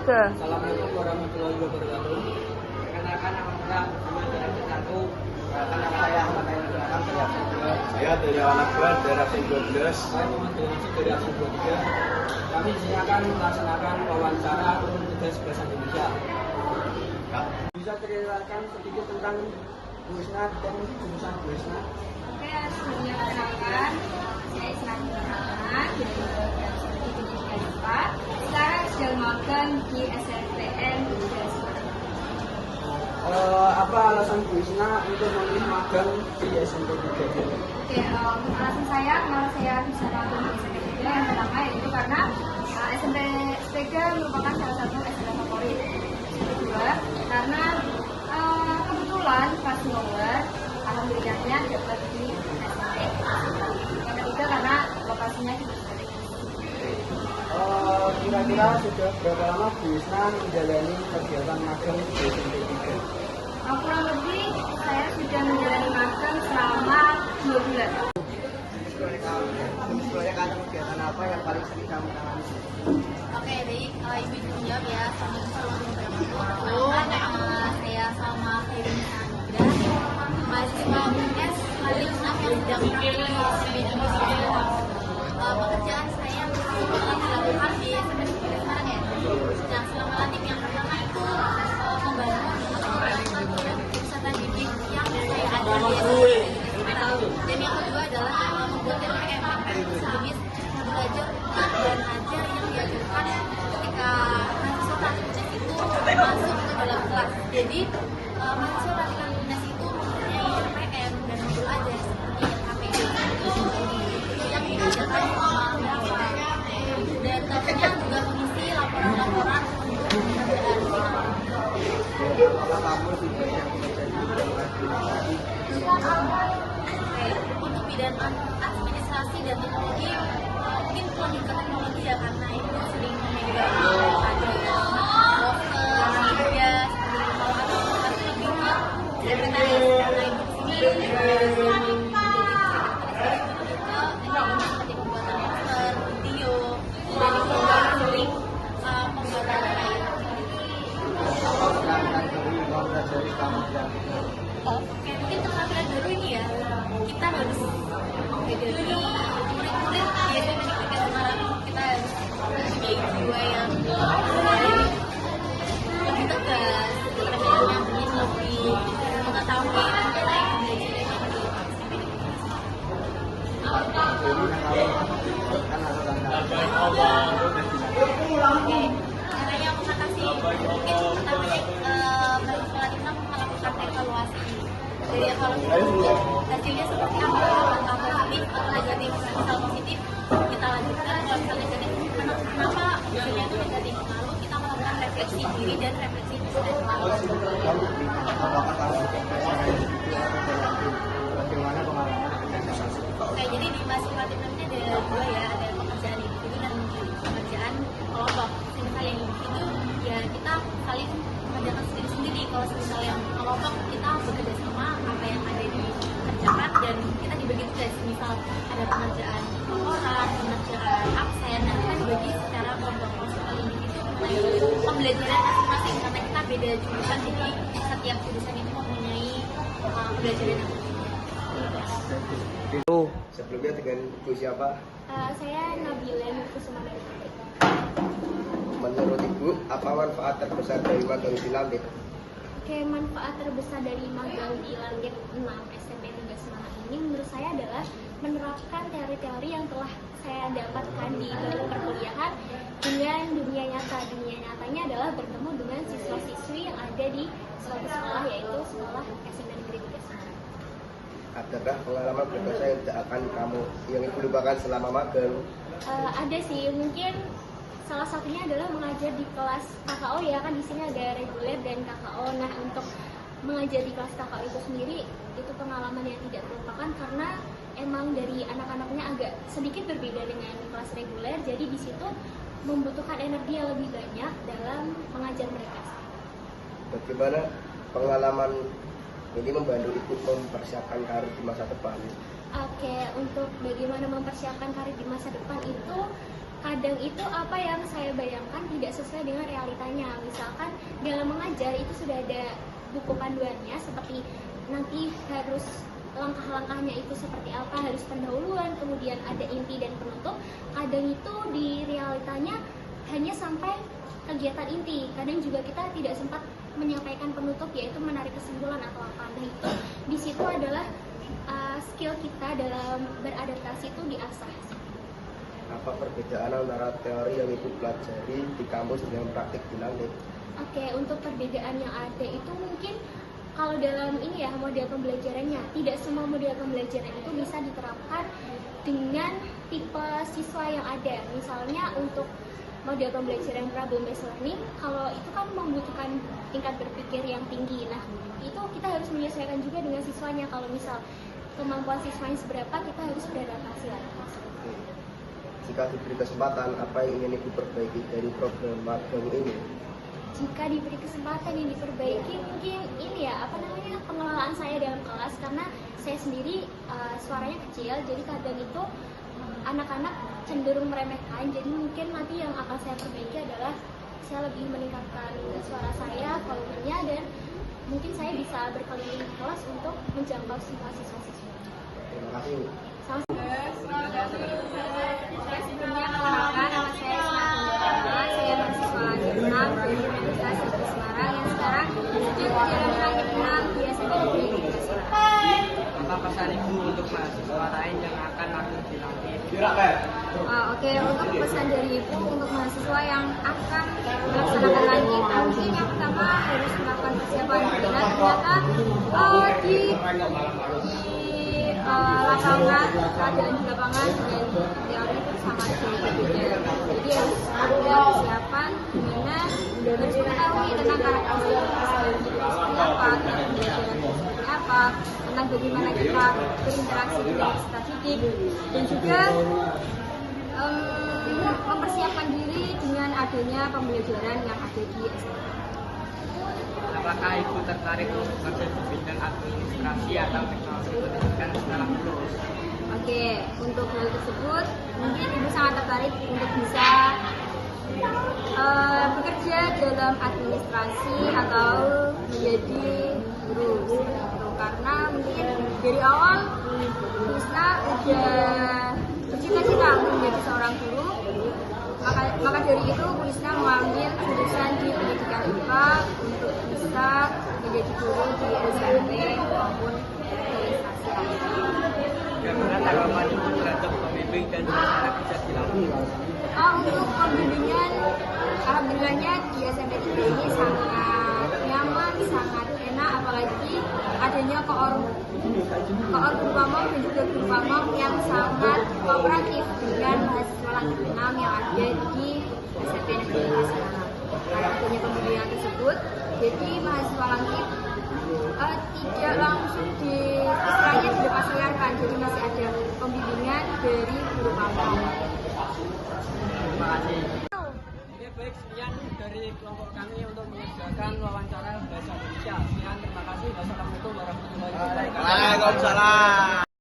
Assalamualaikum warahmatullahi wabarakatuh. Perkenalkan nama saya Muhammad Terangku. Nama saya Ahmad Ayman Belakang. Saya dari anak buah dari absen 12. Saya Muhammad Terangku dari absen 23. Kami di sini akan melaksanakan wawancara untuk tugas bahasa Indonesia. Bisa ceritakan sedikit tentang Bu Isna dan jurusan Bu Isna? Oke, sebelumnya perkenalkan, saya Isna Muhammad dari Pendidikan IPA. Sekarang sedang magang di SNPTN Apa alasan Bu Isna untuk memilih magang di SMP 3? Oke, alasan saya kenapa saya bisa magang di SMP 3 yang pertama yaitu karena SMP 3 merupakan salah satu SMP favorit. Yang kedua, karena kebetulan pas nomor alhamdulillahnya dapat di SMP. Yang ketiga karena lokasinya di Kira-kira sudah berapa lama Bu Isna menjalani kegiatan magang di SMP 3? kurang lebih saya sudah menjalani magang selama 2 bulan. Sebenarnya kan kegiatan apa yang paling sering kamu tangani? Oke, baik. Ibu jawab ya. Saya sama Kevin Sandra, mahasiswa UNS Malingnam yang sedang pekerjaan saya dilakukan di SMP sekarang ya. Nah, selama latih yang pertama itu membantu wisata didik yang saya ada di SMP. Dan yang kedua adalah membuat TPM sejenis belajar dan ajar yang diajarkan ketika mahasiswa praktik itu masuk ke dalam kelas. Jadi mahasiswa praktik lunas itu mempunyai TPM dan modul ajar seperti KPD yang diajarkan selama dan tentunya juga mengisi laporan-laporan untuk pekerjaan. Apakah kamu tidak yang bekerja di bidang administrasi? Untuk bidang administrasi dan teknologi mungkin lebih ke teknologi ya, karena itu sering memegang ada poster, media, seperti itu. Kalau lebih ke sekretaris karena itu seperti pembuatan poster, video, dan itu sering pembuatan kayak Apa keterampilan baru yang kamu pelajari selama belajar? Oke, mungkin keterampilan baru ini ya, kita harus dari murid-murid di SMP Negeri Semarang, kita harus mempunyai jiwa yang lebih tegas, yang ingin lebih mengetahui mengenai pembelajaran yang di SMP Negeri Semarang. Ini yang kamu lakukan atau tantangan? Oke, caranya mengatasi mungkin pertama mahasiswa kita melakukan evaluasi. Dari evaluasi tersebut hasilnya seperti apa, apakah positif atau negatif. Misal positif kita lanjutkan, kalau misal negatif kenapa hasilnya itu negatif, lalu kita melakukan refleksi diri dan refleksi dosen. Apakah kamu juga belajar di situ atau berlatih? Bagaimana pengalaman organisasi? Oke, jadi di mahasiswa kita ini ada dua ya, ada pekerjaan individu dan pekerjaan kelompok. Misalnya yang individu ya kita saling mengerjakan sendiri-sendiri. Kalau misalnya yang kelompok kita bekerja sama, apa yang ada dikerjakan dan kita dibagi tugas. Misal ada pengerjaan laporan, pengerjaan absen, dan kita dibagi secara kelompok. Kalau individu pembelajaran masing-masing karena kita beda jurusan, jadi setiap jurusan itu mempunyai pembelajaran yang berbeda. Sebelumnya dengan Ibu siapa? Saya Nabila Kusuma dari Menurut Ibu, apa manfaat terbesar dari magang di Lantik? Oke, manfaat terbesar dari magang di Langgit 6 SMP 3 Semarang ini menurut saya adalah menerapkan teori-teori yang telah saya dapatkan di dalam perkuliahan dengan dunia nyata. Dunia nyatanya adalah bertemu dengan siswa-siswi yang ada di suatu sekolah, yaitu sekolah SMP Negeri 3 Semarang. Adakah pengalaman berkesan yang tidak akan kamu yang Ibu lupakan selama magang? Ada sih, mungkin salah satunya adalah mengajar di kelas KKO ya, kan di sini ada reguler dan KKO. Nah, untuk mengajar di kelas KKO itu sendiri itu pengalaman yang tidak terlupakan karena emang dari anak-anaknya agak sedikit berbeda dengan kelas reguler, jadi di situ membutuhkan energi yang lebih banyak dalam mengajar mereka. Bagaimana pengalaman ini membantu Ibu mempersiapkan karir di masa depan? Oke, untuk bagaimana mempersiapkan karir di masa depan itu kadang itu apa yang saya bayangkan tidak sesuai dengan realitanya. Misalkan dalam mengajar itu sudah ada buku panduannya seperti nanti harus langkah-langkahnya itu seperti apa, harus pendahuluan, kemudian ada inti dan penutup. Kadang itu di realitanya hanya sampai kegiatan inti. Kadang juga kita tidak sempat menyampaikan penutup, yaitu menarik kesimpulan atau apa. Nah itu di situ adalah skill kita dalam beradaptasi itu diasah. Apa perbedaan antara teori yang ibu pelajari di kampus dengan praktik di Langit? Oke, untuk perbedaan yang ada itu mungkin kalau dalam ini ya model pembelajarannya, tidak semua model pembelajaran itu bisa diterapkan dengan tipe siswa yang ada. Misalnya untuk model pembelajaran problem based learning, kalau itu kan membutuhkan tingkat berpikir yang tinggi. Nah, itu kita harus menyesuaikan juga dengan siswanya. Kalau misal kemampuan siswanya seberapa, kita harus beradaptasi lagi. Jika diberi kesempatan, apa yang ingin ibu perbaiki dari program magang ini? Jika diberi kesempatan yang diperbaiki, mungkin ini ya pengelolaan saya dalam kelas, karena saya sendiri suaranya kecil, jadi kadang itu anak-anak cenderung meremehkan. Jadi mungkin nanti yang akan saya perbaiki adalah saya lebih meningkatkan suara saya, volumenya, dan mungkin saya bisa berkeliling kelas untuk menjangkau semua siswa-siswa. Terima kasih. Oke, sebelumnya perkenalkan, nama saya Isma. Saya mahasiswa lanjut 6 dari Universitas Negeri Semarang yang sekarang sedang menjalani lanjut 6 di SMP Negeri Semarang. Apa pesan ibu untuk mahasiswa lain yang akan masuk di Langit? Oke, untuk pesan dari ibu untuk mahasiswa yang akan melaksanakan lanjut, mungkin yang pertama harus melakukan persiapan karena ternyata di lapangan, keadaan di lapangan dengan teori itu sangat jauh berbeda. Jadi harus ada persiapan dimana harus mengetahui tentang karakteristik keseharian hidup seperti apa, tentang pembelajaran seperti apa, tentang bagaimana kita berinteraksi dengan peserta didik, dan juga mempersiapkan diri dengan adanya pembelajaran yang ada di SMA. Apakah ibu tertarik untuk bekerja di bidang administrasi atau teknologi pendidikan secara lulus? Oke, untuk hal tersebut mungkin ibu sangat tertarik untuk bisa bekerja dalam administrasi atau menjadi guru gitu. Karena mungkin dari awal Krisna udah bercita-cita menjadi seorang guru, maka dari itu Krisna mengambil jurusan di pendidikan IPA untuk bisa menjadi guru di SMP maupun organisasi lainnya. Bagaimana tanggapan ibu terhadap pembimbing dan suasana kerja di Langit? Untuk pembimbingan, alhamdulillahnya di SMP ini sangat nyaman, sangat enak, apalagi adanya koor guru pamong dan juga guru pamong yang sangat kooperatif dengan mahasiswa Langit 6 yang ada di SMP Negeri Semarang. Karena adanya pembimbingan tersebut, jadi mahasiswa Langit tidak langsung istilahnya dilepasliarkan, jadi masih ada pembimbingan dari guru pamong. Terima kasih. Oke, baik, sekian dari kelompok kami untuk mengerjakan wawancara bahasa Indonesia. Sekian, terima kasih. Wassalamualaikum warahmatullahi wabarakatuh. Waalaikumsalam.